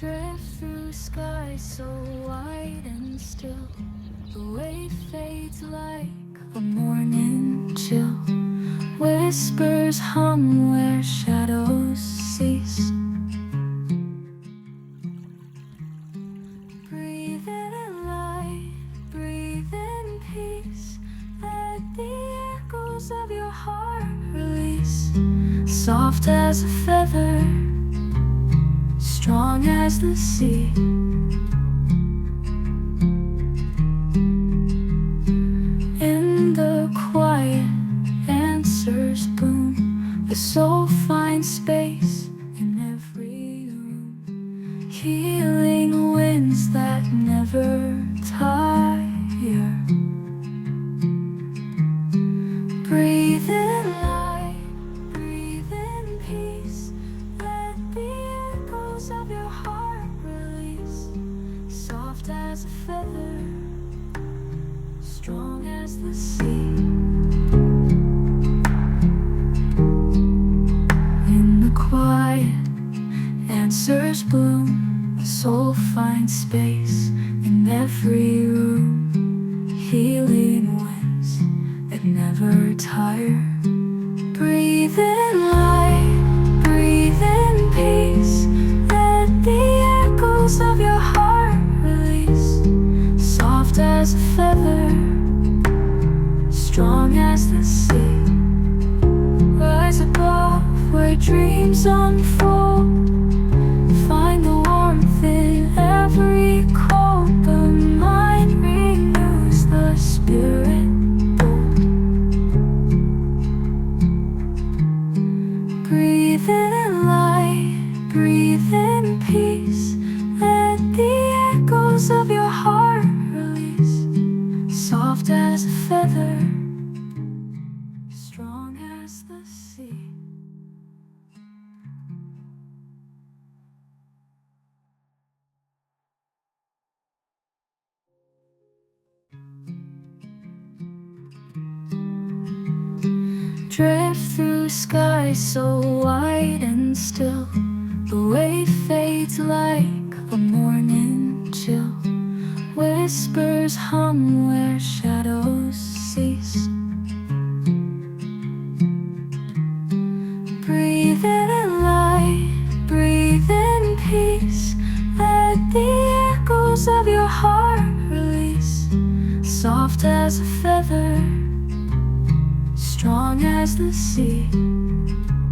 Drift through skies so wide and still. The wave fades like a morning chill. Whispers hum where shadows cease. Breathe in light, breathe in peace. Let the echoes of your heart release. Soft as a feather, strong as the sea. In the quiet, answers boom. The soul finds space in every room. Healing winds that never tire. Breathe in light, breathe in peace. Let the echoes of your heart release. Soft as a feather, strong as the sea. In the quiet, answers bloom. The soul finds space in every room. Healing winds that never tire. Breathe in light, breathe in peace. Let the echoes of your heart release. Soft as a feather, strong as the sea. Rise above where dreams unfold. Find the warmth in every cold. The mind renews, the spirit bold. Breathe in light, breathe in peace. Let the echoes of your heart release. Soft as a feather, strong as the sea. Drift through skies so wide and still. The wave fades like a morning chill. Whispers hum where shadows cease. Breathe in light, breathe in peace. Let the echoes of your heart release. Soft as a feather, strong as the sea.